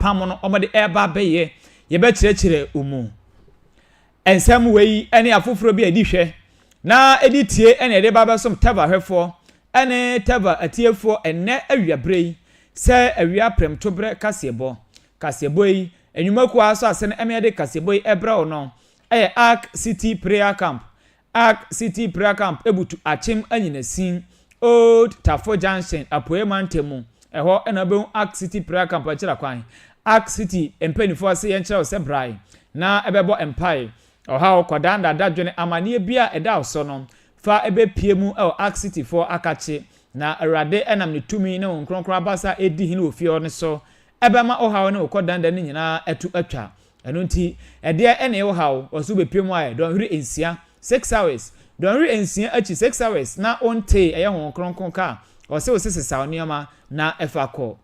pamono omode eba beye ye be kirekire umu ensem wei ene afoforo bi adihwe na editie ene ede ba besom Tevah hwefo ene Tevah atiefo enne awiabrei se awia premtobre Kasiebo yi enwumaku aso asene emede Kasiebo yi ebra ono Ark City Prayer Camp ebutu achim anyinasin Old Tafo Junction apoe mantemu eho ena be Ark City Prayer Camp akira kwan Ark City empanifo ase yen kire osebrai na ebebo empire oha okodanda dadwene amane bia eda oso no fa ebe piemu Ark City for akache na awrade enam ne tumi ne nkronkron abasa edi hine ofie one so ebema oha ne okodanda ne nyina etu atwa eno nti ede ene oha oso be piemu aye don huri ensia 6 hours don huri ensia achi 6 hours na onte eye ho nkronkron ka ose osesesa onioma na efako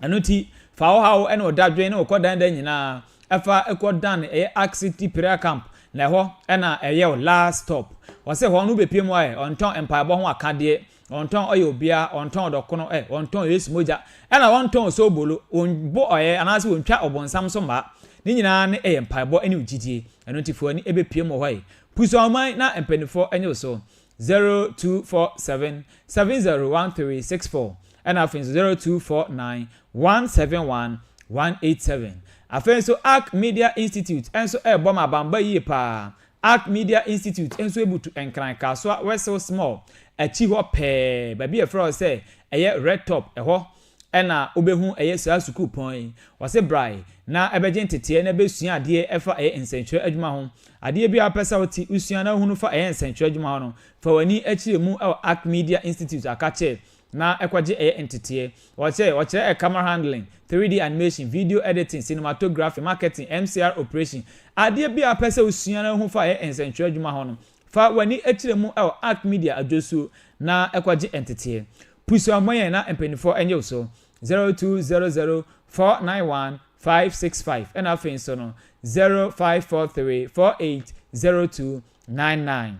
eno nti fa oha ene odadwen ne okodanda nyina efa ekodan Ark City Prayer Camp na ho ena eye last stop wose ho no be piemu aye onton empire bo ho akade onton oye obia onton odokono onton yesu moja ena onton so bolo onbo oye anase wontwa obonsam so ma ni nyina ne empaibo ene ugidie eno ntifo ani ebe piemu ho puso oman na empanifo enye so 0247 701364 ena afin 0249171187 afin so Ark Media Institute enso ebo ma bamba yi pa Ark Media Institute enso ebutu enkran kaso wesel small achi ho pe ba bia fro say eye red top eho ena obehu eye sa school pon wase brai na ebeje ntete na besua ade efa eye nsentwe adwuma ho ade bia pesa oti usua na hunu fa eye nsentwe adwuma ho no fa wani achi mu Ark Media Institute akache na ekwaje eye ntete wache camera handling 3D animation video editing cinematography marketing MCR operation ade bia pesa usua na hunu fa eye nsentwe adwuma ho no fa wani achi mu Ark Media adosu na ekwaje ntete puso amoyen na empanifo enye so 0200491565 and afin so no 0543480299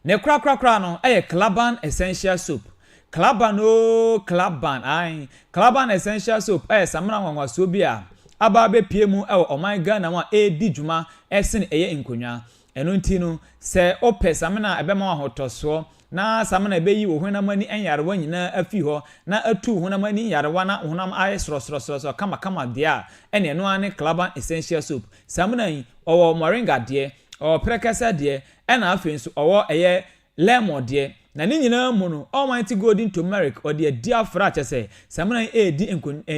ne kra no Klaban essential soap Klaban essential soap samra nwanwa so bia aba be piemu oman Ghana wa edi djuma esen eye nkonwa eno ntino se opesamna ebema hotoso na samana ebeyi wo hwenam ani enyarewa nyina afi ho na atu hwenam ani yarewa na honam aye sro kama dia ene no ane Klaban essential soap samana yi owo moringa de o prekasa de ena afin so owo eye lemon de na ni nyina mu no almighty golden turmeric o de dia fra chese samana yi edi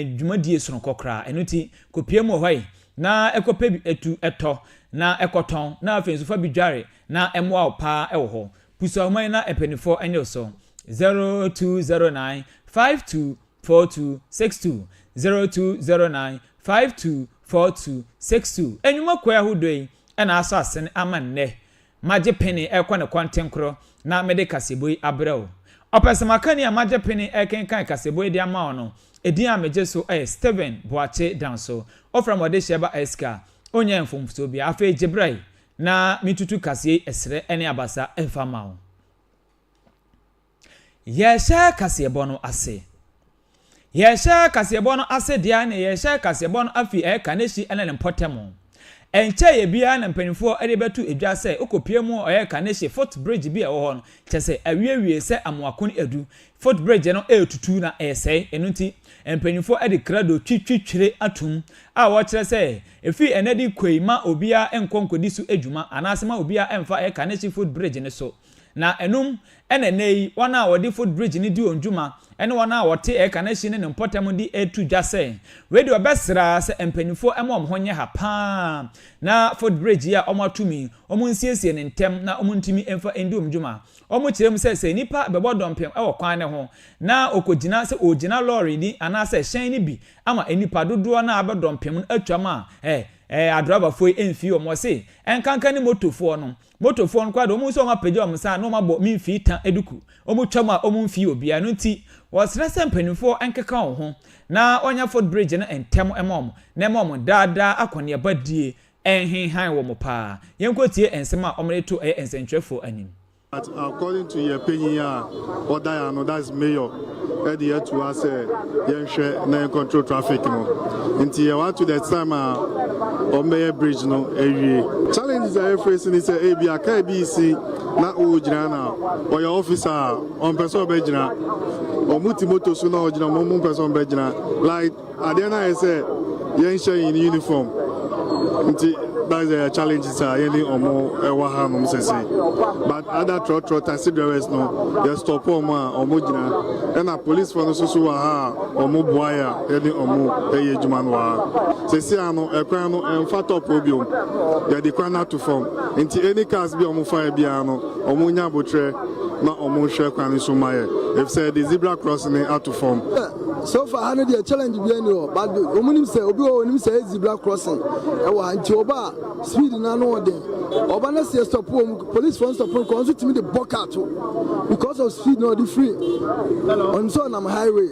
dwuma die soro kokra eno ti kopiemu hoi na ekope etu eto na ekoton na afin so fa bidware na emwa opa ewo ho puso man na epenifo enyo so 0209524262 0209524262 enwuma kwa hudoi ena aso asen amanne maje penny ekwa ne kwantenkro na mede Kasiebo abrao opesemakani amaje penny ekenkan Kasiebo di ama ono edi ameje so Steven Boache danso ofra mode sheba eska onye mfumfuso bia afa ejebrai na mitutu kasie esre ene abasa efamao yesha Kasiebo no ase dia ne yesha Kasiebo no afi kaneshi ene mpotemo enche ye bia na mpanifo ede betu edwa se okopiemu kaneshi footbridge bia wo ho no chese awiewie se amoakon edu footbridge no etutu na ese enunti mpanifo ede krado twitwitwire atum a wo kire se efi enedi koima obia enkonkodi su edwuma anasema obia emfa kaneshi footbridge ne so na enum enenei wana wodi footbridge ni di onjuma ene wana wote kaneshi ne mpotam di etu dwase we di obesra se empanifo emom honye ha pa na footbridge ya omatumi omunsiesie ne ntem na omuntimi emfa endi onjuma omukirem se nipa bebodompem ewo kwan ne ho na okogina se ogina lorry ni anase hyen ni bi ama enipa dodo na abedompem atwama adrova foi enfi o mo se enkanka ni motofo no kwado omu so ma page o msa no ma bo mfi ta eduku omu twama omu mfi obia no nti wasrese mpanifo enkeka ho na onya footbridge na entem emom na emom dada akone badie enhin han wo mo pa yenkotie ensema omreto ensentwefo anim But according to your opinion, what I know that's mayor. Here to us, share na control traffic no. Until you want to the time on Mayor Bridge no area. Challenges are facing is a KBC na ojina or your officer on person bejina or multimoto sooner ojina mum person bejina. Like Adena I say share in uniform. That's a challenge is any or more but other trot taxi drivers no they stop or mojina and a police for no so or mo boya any or more jumanwa say no a crano and fat up obium they decline to form into any cars be on fire biano or munya botre not or more share can so my if say the zebra crossing out to form. So far, I know the challenge behind you, but the woman say, "Obi, say zebra crossing." I want to oba speed na no dey. Oba na say stop police phone stop because to me the buck out because of speed no dey free. On so na highway.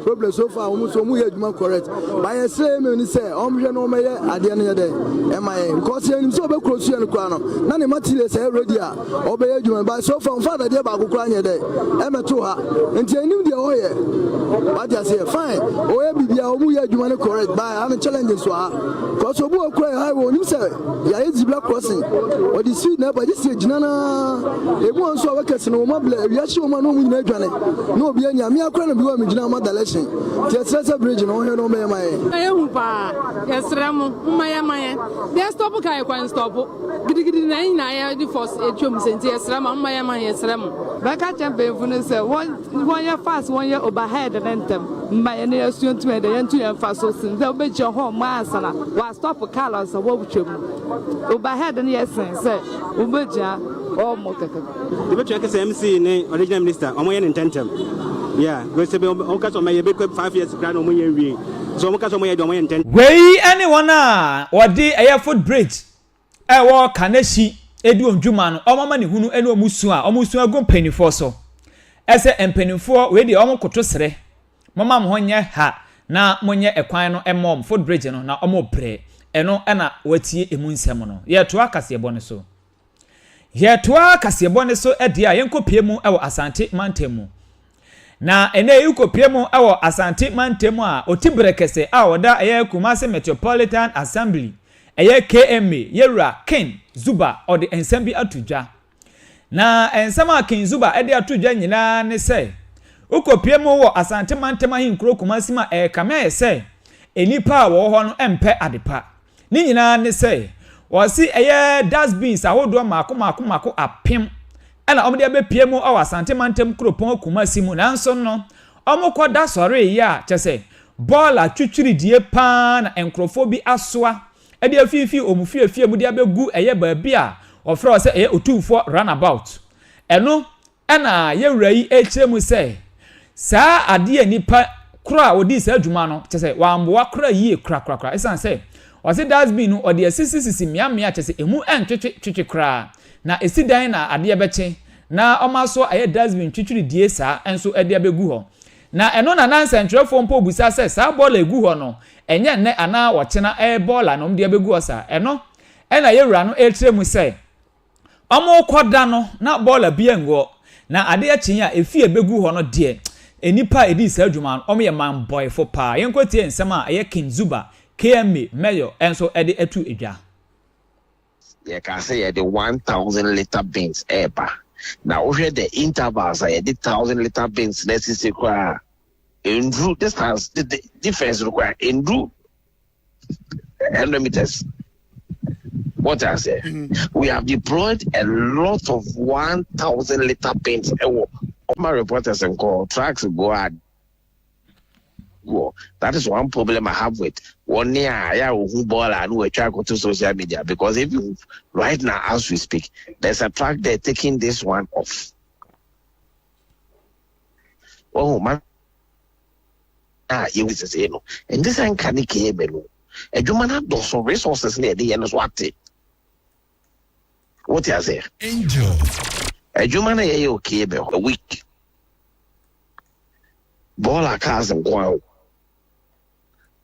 Problem so far, so mu head man correct. But I say me say, hwe no me ade na dey. Am I because him so be cross you no kwa no. Na ne material say ready a oba adwuma but so far father dey ba kokora nya dey. E meto ha. Nti anim dey ho ye. But I say fine. Oh, baby, I will hear you want to correct. But I'm challenging so. Because we will cry high when you say, "Yeah, it's black crossing." Or the street now, but this is Jana. Everyone saw a case no more. We are sure man, no, we need Jana. No, be any. I'm here crying because we Jana mother lesson. Just a bridge, no, no, my. I am pa. Yes, Ramo, my. They stop. I can't stop. Gidi nine. I the first 8 months. Yes, Ramo, my. Yes, Ramo. Back at champion. Say 1 year fast, 1 year overhead and them. My any student to the end to fast so since they'll be your home masana was stop for colors of what you overhead and yes say ubeja or moka the check is MC original minister omoyen intentem yeah go say oka my be 5 years grand omoyen wi so omoka so omoyen omoyen intentem wey anyone or the air footbridge e wo kaneshi edu ondwuma no omama ne hunu ene omusu a omusu agon panifo so ese empanifo we de omokoto sere mama mo nye ha na monye ekwan no emom footbridge no na omo pre eno na watie emu nsem no ye to akasiebo ne so ede a yenkopie mu ewo asante mantemu na ene yukopie mu ewo asante mantemu a otibrekese a oda eye Kumasi Metropolitan Assembly eye KMA yewura Ken Zuba ode ensem bi atudwa na ensem a Ken Zuba ede atudwa nyina ne se ukopie mu wo asante mantema hinkro Kumasi ma kame se enipa wo ho no empe adepa ni nyina ne se wo si eye dustbins ahodo mako apem ana omde abepie mu o asante mantem kropon Kumasi mu nanso no omokoda sore ya chese bola twitwiri die pa na enkrofo bi asoa ede afifi omufiefie mu de abegu eye baabi a ofro se eye otumfo runabout eno ana yewura yi echiremu se saa ade nipa kura odi sa adwuma no chese wamboa kura yie kra esan se wase dustbin no odi asisisi miamia chese emu entwetwe kra na esidan na ade beche na omaso aye dustbin twitwiri die saa enso ade abegu ho na eno na nansentwerefo mpo busa se saa bola egu ho no enye nne ana wochena bola no mde abegu ho saa eno ena yewura no etremu se omo koda no na bola bia ngo na ade achinya efi ebegu ho no de enipa edi sa adwuma no omo ye man boy for pa yenkotie nsem a aye King Zuba KMA mayor enso ede atu edwa ye ka say ye the 1000 liter bins eba now we the intervals I the 1000 liter bins let's require in route distance the difference require in route meters. What I say, we have deployed a lot of 1000 liter bins. All my reporters and call tracks go out. That is one problem I have with one year who ball and who try to social media because if you right now as we speak, there's a track there taking this one off. Oh man, you will say no, and this ain't can cable. And you man have those resources near the end of what you say? Angel. A human cable a week. Ball cars and go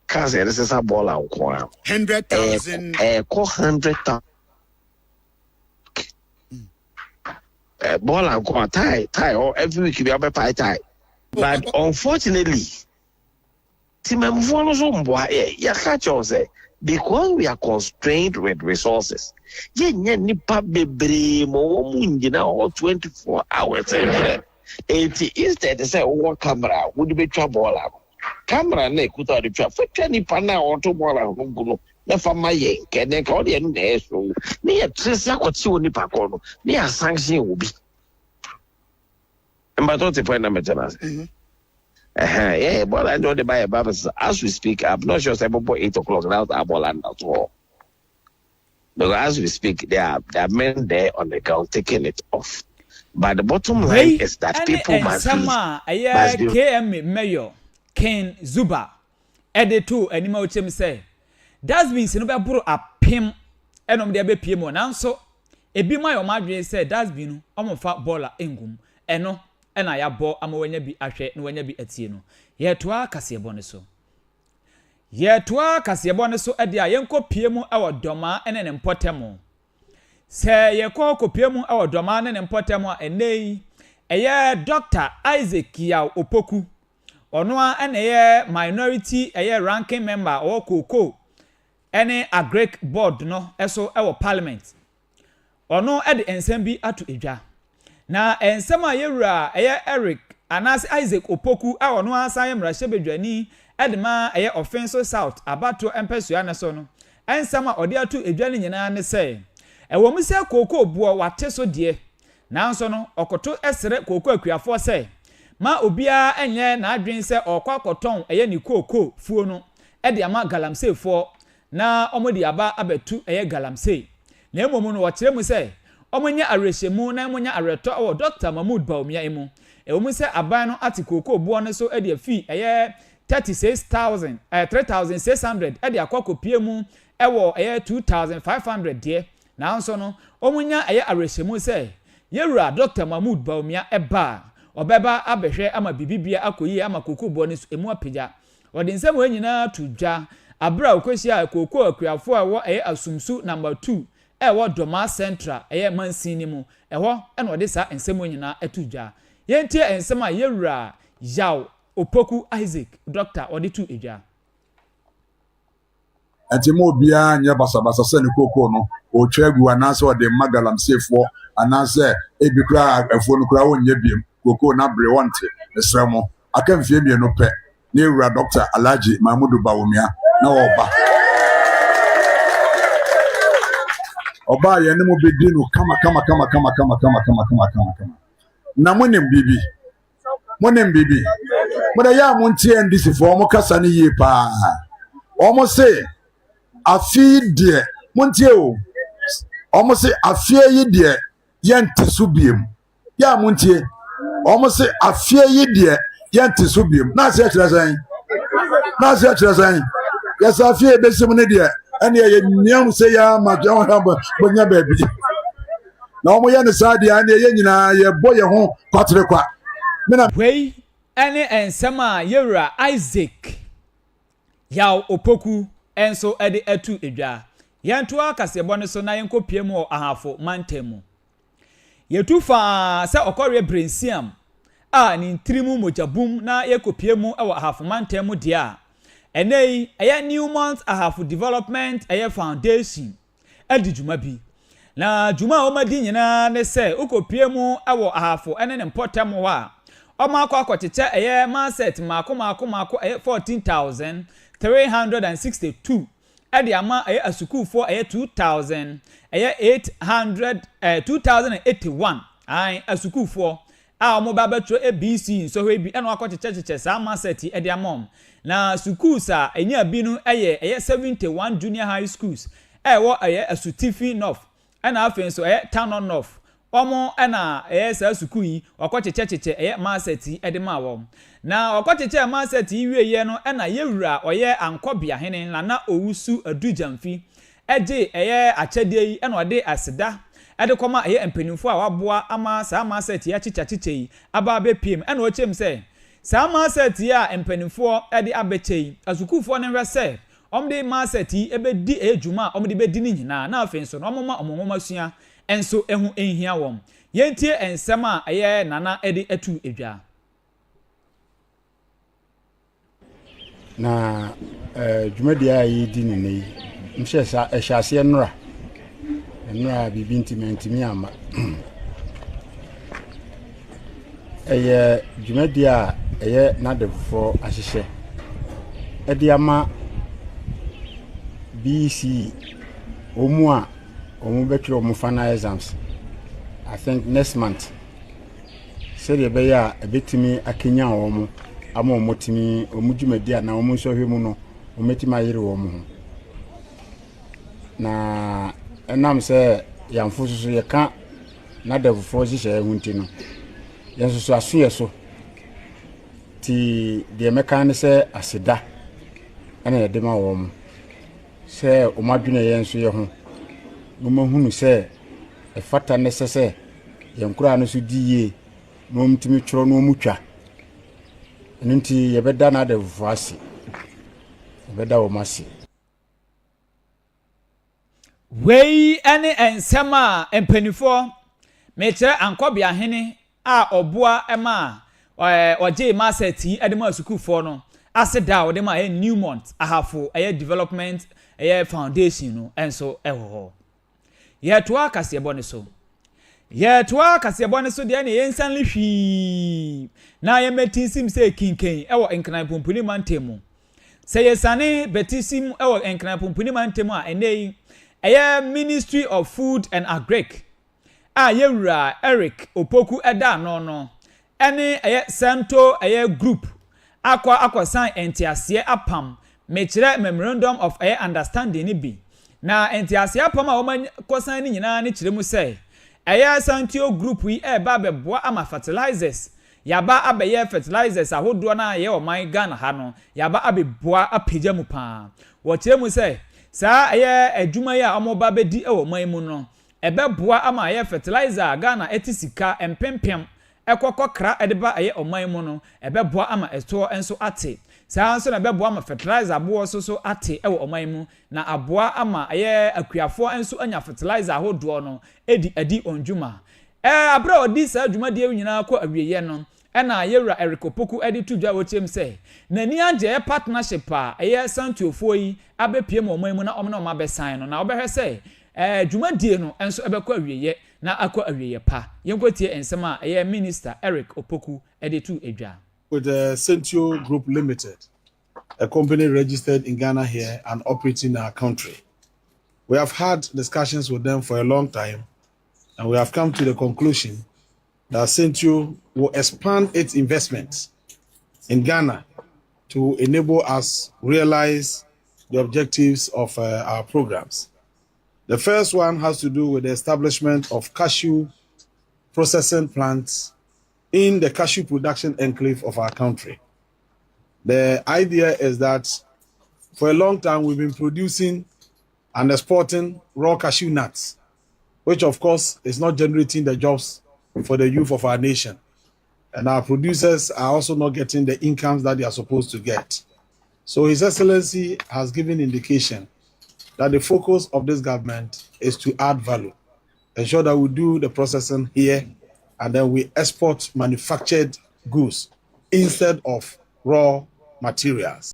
cars this is a ball out 100,000. 100,000. ball and go tie or every week be a tie. But unfortunately, Timem follows ya catch us because we are constrained with resources. Nipa bebre mo munjina all 24 hours. Instead they say camera would be trouble. Camera ne kuta the trap. For 20 pana or two ball na fama yen kene ka odi enu na eso ni ya tresa kwati oni pakono ni ya sanction obi mbato te point na maintenance yeah but I know the buy as we speak I'm not sure say about 8 o'clock now about land at all because as we speak there are men there on the ground taking it off but the bottom line is that people must be KM Mayor Ken Zuba editor anima uchem say dustbins no be buru apem enom de be pie mo nanso ebi ma yo madwen say dustbin omofa bola engum eno na ya bo amawanya bi ahwe na wanya bi atie no yetoa Kasiebo ne so ede a yenko pie mu awodoma ene ne mpotemo se yekọ kopie mu awodoma ne mpotemo a enei eye Dr. Isaac Yaw Opoku ono a ene ye minority eye ranking member o koko ene agric board no eso ewo parliament ono ede ensem bi atu edwa na ensem a yewura eye Eric anas Isaac Opoku a ono asan yemra hyebedwani ede ma eye offensive south abato empesua ne so no ensem a ode atu edwa ne nyina ne se ewo mu se koko buo wate so de nanso no okoto esere koko akuafo se ma obia enye na adwen se okwakoton eye ni koko fuo no ede ama galamsey fo na omodi aba abetu eye galamsey na emomu no wokire mu se omonya arehemu na emonya areto o Dr. Mahmoud Baumia emu ewomu se aban no atikoko buo no so ede afi eye 36,600 ede akokopie mu ewo eye 2,500 de na nso no omunya eye arehemu se yewura Dr. Mahmoud Baumia eba obeba abehwe ama bibibia akoyi ama kokobo ne emu apagya ode nsem we nyina tudwa abra okohia koko akuafo a wo eye asumsu number 2 wo Doma Central eye mansini mu eho na ode sa nsem we nyina atudwa yentie nsem a yewura Yaw Opoku Isaac Dr. ode tu edwa Atimo bia nya basabasa se ne koko no o twegu anase ode magalamsefo anase ebikra afo no kra wonye biem koko na bre wonte esremo akamfie bie no pe ne wura Dr. Alhaji Mahmoud Baumia na oba ye ne mo bedi no kama na monem bibi moda ya mo ntie ndisi fo mo kasa ne yie pa omo se afi de montie o omo se afie yi de yente so biem ya montie omo se afie yi de yente so biem na se kire san ya sa afie besim ne de ene ye nyam se ya ma jo ha bonya baby na omo ye ne sa de ane ye nyina ye boye ho kwatre kwa mena wei ene ensema yewura Isaac Yaw Opoku enso ede atu edwa yentoa Kasiebo ne so na yenkopie mu ahafo mantemu yetufa se okorwe brensiam a ni ntrimu mojabum na yekopie mu ewo ahafo mantemu dia enei eye Newmont ahafo development eye foundation edi juma bi na juma o madi nyina ne se okopie mu ewo ahafo ene ne mpotemu wa omako akocheche eye market mako eye 14,362 edi ama eye asukufo eye 2,000 eye 2081 ai asukufo a omo babetro ABC nso hwe bi eno akocheche sa market edi amom na schools a enya binu eye 71 junior high schools ewo eye asutifi north ena afenso eye town north omo ena sa suku yi okocheche eye market edi ma wo na okocheche market iwie ye no ena yewura oye ankobia hene na owusu adujamfi eje eye achede yi ena ode aseda ede koma eye empanimfo a waboa ama sa market ya chichachiche yi aba be pm ena o chem se sa market ya empanimfo ede abechei asukufo ne hwese omde market yi ebedi ejuma omde bedi ni nyina na afenso no omoma omoma sua enso ehu enhia wom yentie ensem a eye nana edi etu edwa na dwumadi a yedi ne ne mhye ehyiase nnora bibi ntimi ama eye dwumadi a eye nadefo ahyehye edi ama BC omu betwe omu final exams I think next month said ye be ya ebetimi akenya omu ama omotimi omudwumadi a na omu nso hwemu no ometimi ayire omu ho na enam se yamfo so ye ka na devfo hihye ehunti no yenso so aso ye so ti de meka ne se aseda ana ye de ma omu se omadwene yenso ye ho no mahunu se efata ne se yenkura no so diye no mtimi tworo no mutwa nti yebeda na devfo ase yebeda wo mase wei ene ensem a empanifo mekere ankobia hene a oboa ema oje maseti edema sukufo no aseda odema Newmont ahafo development foundation no enso eho Tevah Kasiebo ne so Tevah Kasiebo ne so de ne yensan lihwi na yemetisim se kinken ewo enkran pompuni mantemu se yesane betisim ewo enkran pompuni mantemu a enei Ministry of Food and Agric yewura Eric Opoku eda no ene Santo group akwasan entiase apam mekire memorandum of understanding ni bi na entiase apam a wo kosan ni nyina ne kire mu se Santo group yi ba beboa ama fertilizers yaba abeye fertilizers ahodo na ye o man Ghana ha no yaba abeboa apagya mu pa wo kire mu se sa adwuma ya amoba bedi ewo man mu no ebeboa ama fertilizer Ghana etisika empempem ekokokra edeba oman mu no ebeboa ama eto enso ate sa nso na ebeboa ama fertilizer abo so ate ewo oman mu na aboa ama akuafo enso anya fertilizer ahodo no edi onjuma abra odi sa adwuma de nyina akọ awieye no ena yewura Eric Opoku edi tudwa wochem se na ni anje partnership a santuofo yi abepiem oman mu na omna omabesan no na obehwe se dwumadie no enso ebekọ awieye na akọ awieye pa yenkotie ensem a minister Eric Opoku edi tu edwa with the Centio Group Limited, a company registered in Ghana here and operating in our country. We have had discussions with them for a long time, and we have come to the conclusion that Centio will expand its investments in Ghana to enable us realize the objectives of our programs. The first one has to do with the establishment of cashew processing plants in the cashew production enclave of our country. The idea is that for a long time we've been producing and exporting raw cashew nuts, which of course is not generating the jobs for the youth of our nation. And our producers are also not getting the incomes that they are supposed to get. So His Excellency has given indication that the focus of this government is to add value, ensure that we do the processing here, and then we export manufactured goods instead of raw materials.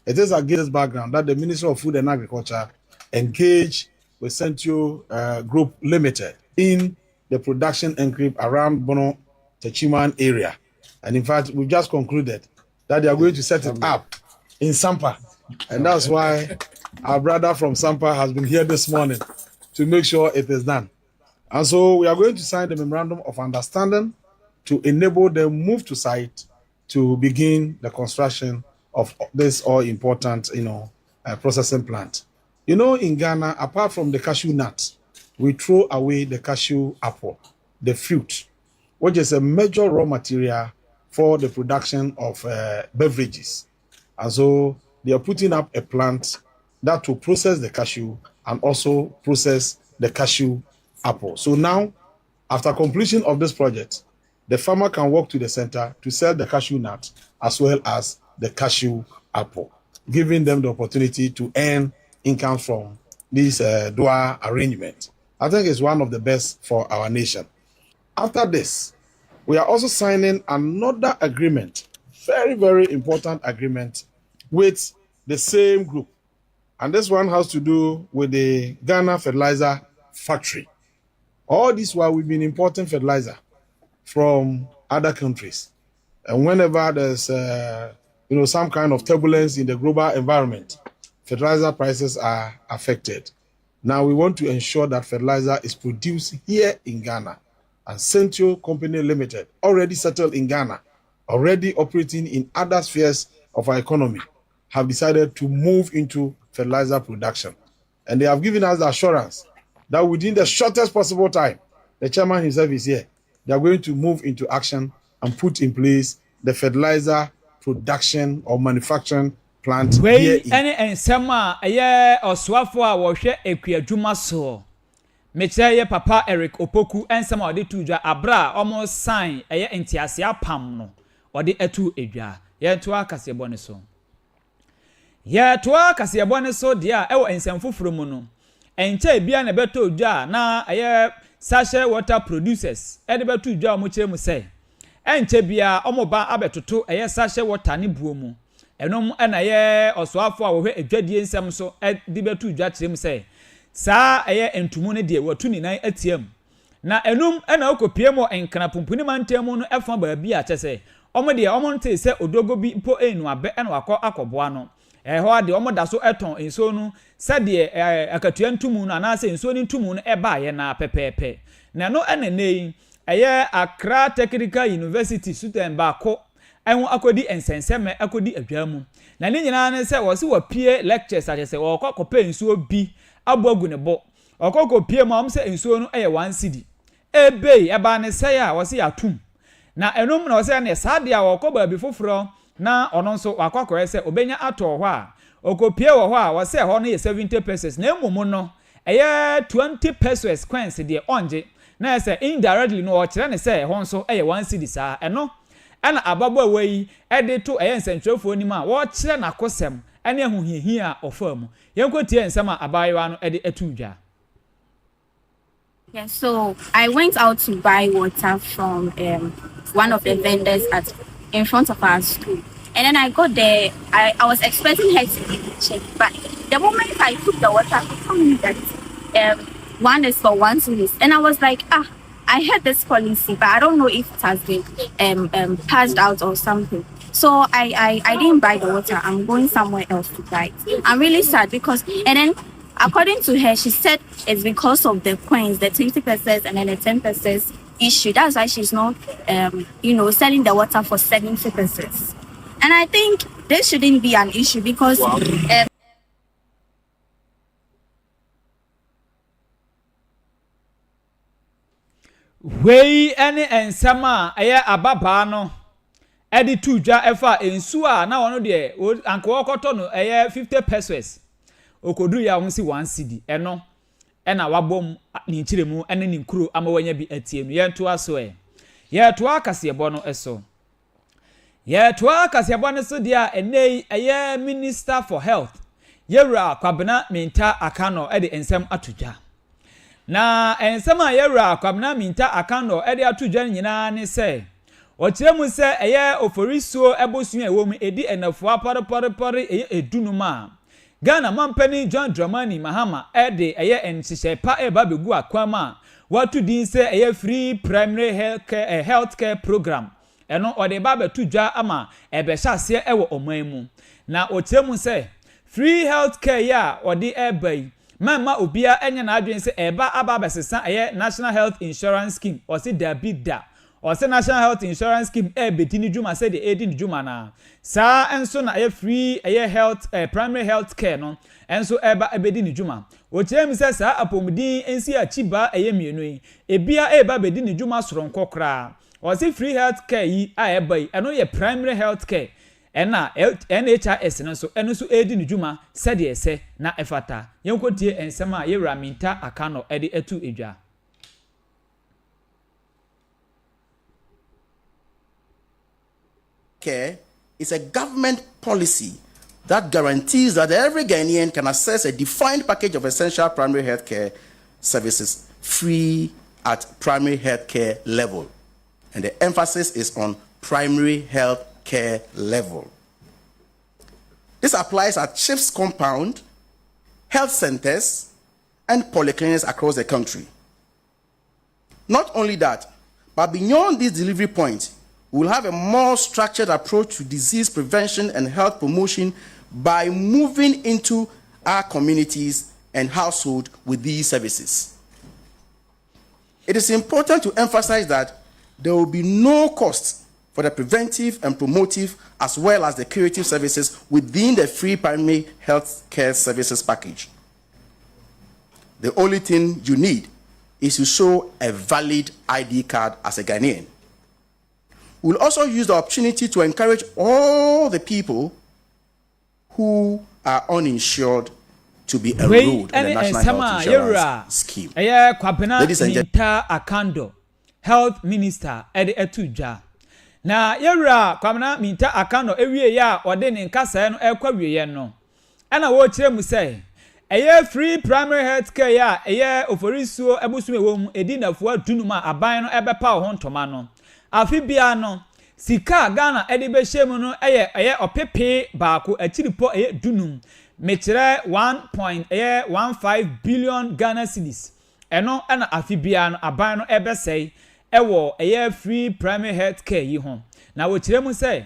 It is against this background that the Ministry of Food and Agriculture engaged with Centio Group Limited in the production enclave around Bono Techiman area. And in fact, we've just concluded that they are going to set it up in Sampa. And that's why our brother from Sampa has been here this morning to make sure it is done. And so we are going to sign the memorandum of understanding to enable them move to site to begin the construction of this all-important, processing plant. In Ghana, apart from the cashew nut, we throw away the cashew apple, the fruit, which is a major raw material for the production of beverages. And so they are putting up a plant that will process the cashew and also process the cashew apple. So now, after completion of this project, the farmer can walk to the center to sell the cashew nut as well as the cashew apple, giving them the opportunity to earn income from this dual arrangement. I think it's one of the best for our nation. After this, we are also signing another agreement, very, very important agreement with the same group. And this one has to do with the Ghana Fertilizer Factory. All this while we've been importing fertilizer from other countries. And whenever there's some kind of turbulence in the global environment, fertilizer prices are affected. Now we want to ensure that fertilizer is produced here in Ghana. And Central Company Limited, already settled in Ghana, already operating in other spheres of our economy, have decided to move into fertilizer production. And they have given us the assurance that within the shortest possible time, the chairman himself is here, they are going to move into action and put in place the fertilizer production or manufacturing plant here in any sema aye oswafo a wo hwe ekuadwuma so mekyerɛ papa Eric Opoku ensema ode tuja abra omo sign aye entiase apam no ode atu edwa ye to Kasiebo ne so ye to Kasiebo ne so dia ewo ensem foforo mu no enche bia na beto odwa na aye sachet water producers ede beto odwa omo kyerɛ mu sɛ enche bia omo ba abetoto aye sachet water ne buo mu enom na ye osoafo a wo hwe edwadie nsem so ede beto odwa kyerɛ mu sɛ saa aye entumu ne de watu ni nan atiam na enum na okopie mo enkana pumpuni mantemu no efa ba bi a kyese omo de omo nte se odogo bi po enu abe na wakọ akoboa no ho ade omo da so eton enso no se de akatua ntumu no na se enso ni ntumu no eba ye na pepepe na no enenei aye Accra Technical University student ba ko enwo akodi ensenseme akodi adwamu na ne nyina ne se wo se wapie lectures a kyese wo kokope enso bi abogu ne bo okoko pie ma omse ensuo no eye 1 cedi ebei eba ne sei a wo se yatum na enum na wo se na sade a okoba bi foforo na ono nso wakokore se obenya ato ho a okopie wo ho a wo se ho no ye 70 pesos na emum no eye 20 pesos coins de onje na se indirectly no o kire ne se ho nso eye 1 cedi saa eno ana ababo awi ede to eye nsentwerefo ni ma wo kire na kosem ene ahuhiahia ofam yenkotie nsema abayewa no ede atudwa. Yeah, so I went out to buy water from one of the vendors in front of our school. And then I got there, I was expecting her to give me check, but the moment I took the water, she told me that one is for 1 cedi. And I was like, I heard this policy, but I don't know if it has been passed out or something. So I didn't buy the water. I'm going somewhere else to buy it. I'm really sad because, and then according to her, she said it's because of the coins, the 20% and then the 10% issue. That's why she's not, selling the water for 70%. And I think this shouldn't be an issue because. Wei any ensama aye ababa no edi tudwa efa ensu a na wono de anko okoto no eye 50 pesos okodu ya won si 1 cedi eno na wabom ni nkiremu ene ni nkuro amawanya bi atienu ye to aso ye to Kasiebo no eso ye to Kasiebo no so dia enei eye Minister for Health yewura kwabena minta akano ede ensem atudwa na ensem a yewura kwabena minta akano ede atudwa nyina ne se ochiremu se eye oforisuo ebosun ewom edi enafo aparepare eye edunuma Ghana mampani John Dramani Mahama ede eye enhyepa eba begu akwama watu din se eye free primary healthcare program eno ode ba betudwa ama ebe hyase ewo omanmu na ochiremu se free healthcare ya ode ebai mama obia enye na adwen se eba aba besesa eye National Health Insurance Scheme o se dabida or say National Health Insurance Scheme betini juma say the edin juma na sa enso na free health primary health care no enso eba bedini juma o chem say sa apomdin ensi achiba mienu yi ebia eba bedini juma soronko kra o say free health care yi eba yi eno ye primary health care ena NHIS no so eno so edini juma say de ese na efata yenkotie ensema ye raminta akano ede etu edwa. Care is a government policy that guarantees that every Ghanaian can access a defined package of essential primary health care services free at primary health care level. And the emphasis is on primary health care level. This applies at CHIPS compound, health centers, and polyclinics across the country. Not only that, but beyond this delivery point, we will have a more structured approach to disease prevention and health promotion by moving into our communities and households with these services. It is important to emphasize that there will be no cost for the preventive and promotive as well as the curative services within the free primary health care services package. The only thing you need is to show a valid ID card as a Ghanaian. We'll also use the opportunity to encourage all the people who are uninsured to be enrolled in the National Health Insurance Scheme. Ladies and gentlemen, Akando, Health Minister, Eddie Etuja. Na yewra kwamna minta Akando ewie ya ode ne nkasa no ekwawie no. Ana wo kire mu say free primary health care ya oforisuo ebusume wom edinafuo tunuma aban no ebepa ho ntoma no. Afi bia no sika Ghana ede be hyemu no opepe baako akiripo dunum mekyere 1.15 billion Ghana cedis. Eno ana afi bia no aban no ebesei ewo free primary health care yi ho. Na wo kire mu say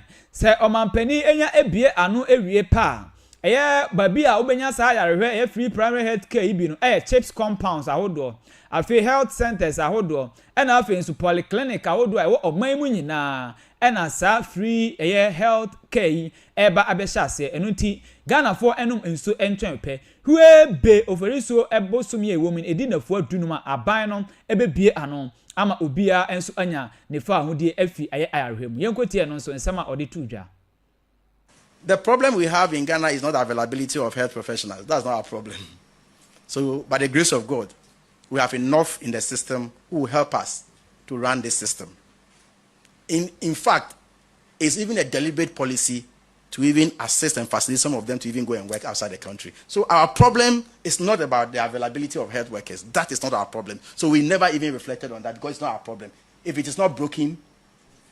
omampani enya ebie anu ewie pa babi a obenya sa yarehwe free primary health care yi bi no CHIPS compounds ahodo afi health centers ahodo ena afi nsu polyclinic ahodo ewo oman mu nyina ena sa free health care yi eba abehase enuti Ghana for enum nsu entwenpe hwe be oferiso ebosum ye women edinafo adunuma aban no ebebie ano ama obia enso anya ne fa ahodie afi ayarehwem yenkotie no nso nsema ode tudwa. The problem we have in Ghana is not the availability of health professionals. That's not our problem. So, by the grace of God, we have enough in the system who will help us to run this system. In fact, it's even a deliberate policy to even assist and facilitate some of them to even go and work outside the country. So our problem is not about the availability of health workers. That is not our problem. So we never even reflected on that because it's not our problem. If it is not broken,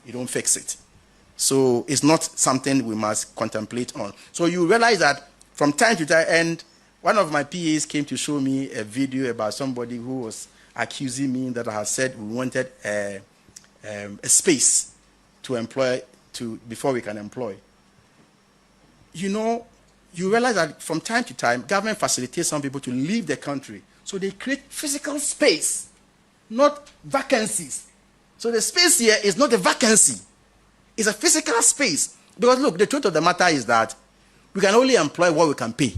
you don't fix it. So it's not something we must contemplate on. So you realize that from time to time, and one of my PAs came to show me a video about somebody who was accusing me that I had said we wanted a space to employ before we can employ. You know, you realize that from time to time, government facilitates some people to leave the country. So they create physical space, not vacancies. So the space here is not a vacancy. It's a physical space. Because look, the truth of the matter is that we can only employ what we can pay.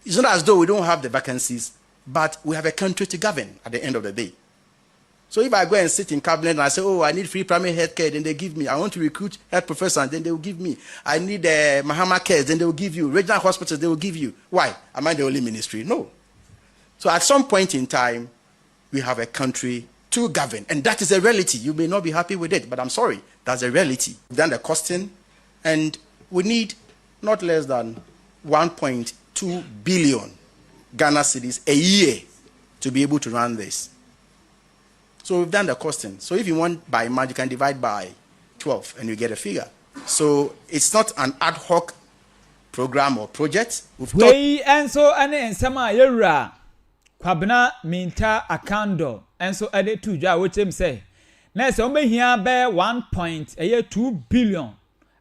It's not as though we don't have the vacancies, but we have a country to govern at the end of the day. So if I go and sit in cabinet and I say, oh, I need free primary health care, then they give me. I want to recruit health professors, then they will give me. I need Mahama care, then they will give you. Regional hospitals, they will give you. Why? Am I the only ministry? No. So at some point in time, we have a country to govern. And that is a reality. You may not be happy with it, but I'm sorry. That's a reality. We've done the costing, and we need not less than 1.2 billion Ghana cedis a year to be able to run this. So we've done the costing. So if you want by month, you can divide by 12 and you get a figure. So it's not an ad hoc program or project. We and so ane nsema yewra kwabena minta Akando and so ade tuja which him say na se omehia be 1.2 billion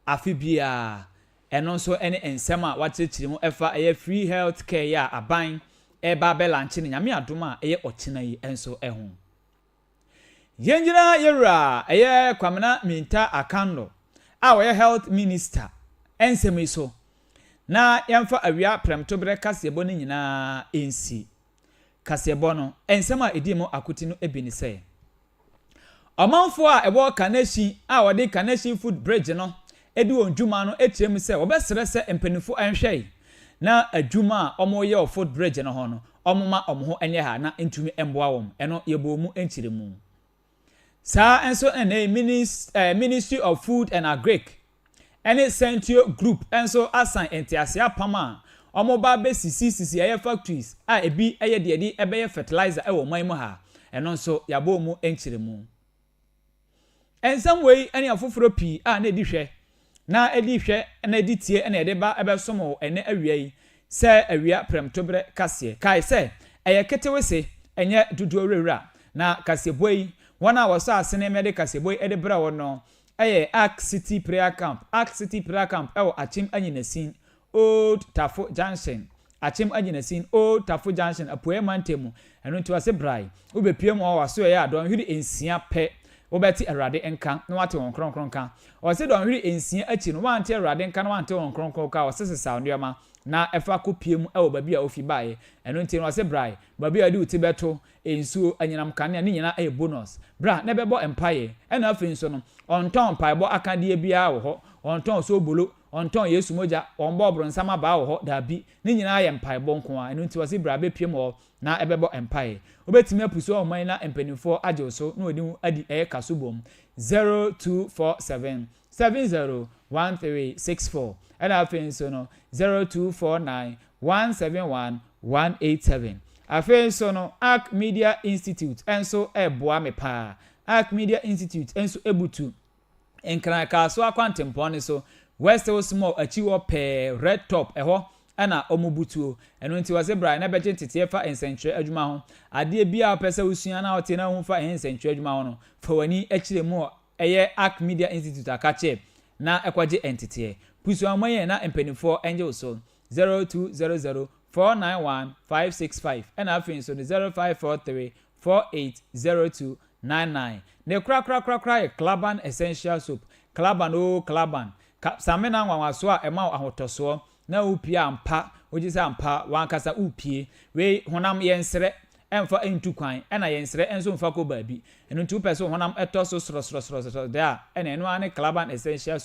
afibia eno so ene nsema wachichiri mu efa free health care ya aban eba be lanche ne nyame adoma ochina yi enso ehun yenjira yewra kwamena minta Akando a health minister ensemi so na yamfa awia premtobre Kasiebo ni nyina ensi Kasiebo no ensema edimo akuti no ebini say omanfo a ebo kaneshi a wode kaneshi food bridge no edi onjuma no etirem say obesere se empanifo anhwei na adwuma a omo ye food bridge no ho no omoma omho enye ha na entumi emboa wom eno yebo mu enchiremu sa enso ene Ministry of Food and Agric any Central Group enso assign entiasia pama omo ba be sisi eye factories a ebi eye de de ebe fertilizer e wo man mu ha eno nso yabo mu enchire mu ensam wei ene afoforo pi a na edi hwe na edi hwe na edi tie na ede ba ebe somo ene awia yi se awia premtobre kase kai se eye ketewese enye dudu owura na Kasiebo yi wana waso asene mede Kasiebo ede bra wono eye Ark City Prayer Camp ewo Achim Anyinasin Old Tafo Junction Achim Anyinasin Old Tafo Junction apoe mantemu eno nti wase brai wo bepiem wo waso ye adon hwiri ensia pe wo beti Awurade enka na wate won kronkron kan o se don hwiri ensia achi no wante Awurade enka na wante won kronkron ka o se sesa ndioma na efa kopiem ewo babi a ofi bae eno nti no wase brai babi a di uti beto ensuo anyinam kane ne nyina e bonus bra na bebo empire ena afi nso no onton paebo akade bia wo ho onton so bolo onton Yesu moja onbo obro nsama ba wo ho dabi ne nyina ye mpaebo nko a eno nti wase bra be piem wo na ebebo empire obetimi apuso oman na empanifo ajoso na odi adi eye kasubom 0247 701364 ena afi nso no 0249 171 187 afen so no Ark Media Institute enso eboa me pa Ark Media Institute enso ebutu enkran ka so akwantempo ne so West Small achiwo pe red top eho ana omubutuo eno nti wase bra na beje tete fa ensentre adwuma ho ade bia opese usua na ote na ho fa ensentre adwuma ho no fa wani akire mu eye Ark Media Institute akache na ekwaje entity pusu amaye na empanifo enje so 0200 491-565 and afin so 0543-480299 ne kra Klaban Essential Soap Klaban samena nwanwaso a ema ahotoso na upia ampa ogisa ampa wankasa upie we honam yensre emfa entu kwan ena yensre enso mfa ko baabi enu ntu pese honam etoso sro there ena enu ane Klaban Essential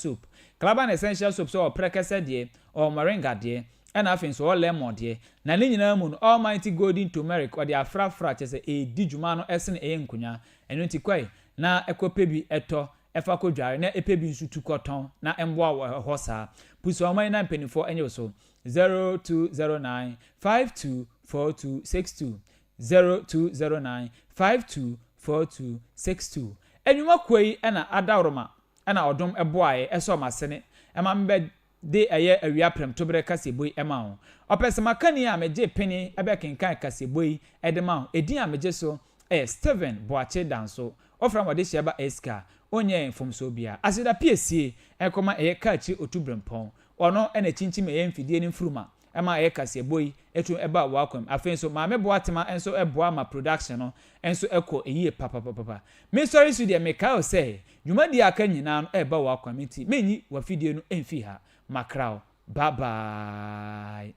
Soap so prekese de o moringa de ena afin so lemon de na ne nyina mu no almighty golden turmeric or the afrafra chese e di djuma no esen e nkunya enu nti kwai na ekope bi eto efa ko dware na epebi nsu tukoton na emboa hosa puso oman na mpenifo enye so 0209524262 0209524262 enwuma kwei ena adawroma ena odom eboae eso masene ema mbe de eye awia premtobre Kasiebo ema ho opese makani a meje peni ebe kenkan Kasiebo edema ho edin a meje so Steven Boache Danso ofram wode sheba eska onye infomso bia asida piesie ekoma eye kachi otubrempon ono ena chinchim eye mfidie ni mfruma ema eye Kasiebo etu eba wakwam afenso maame boatema enso eboa ma production no enso eko eyi papa me sorry su de meka o say dwumadi aka nyina no eba wakwam nti menyi wa fidie no emfi ha Macrao. Bye bye.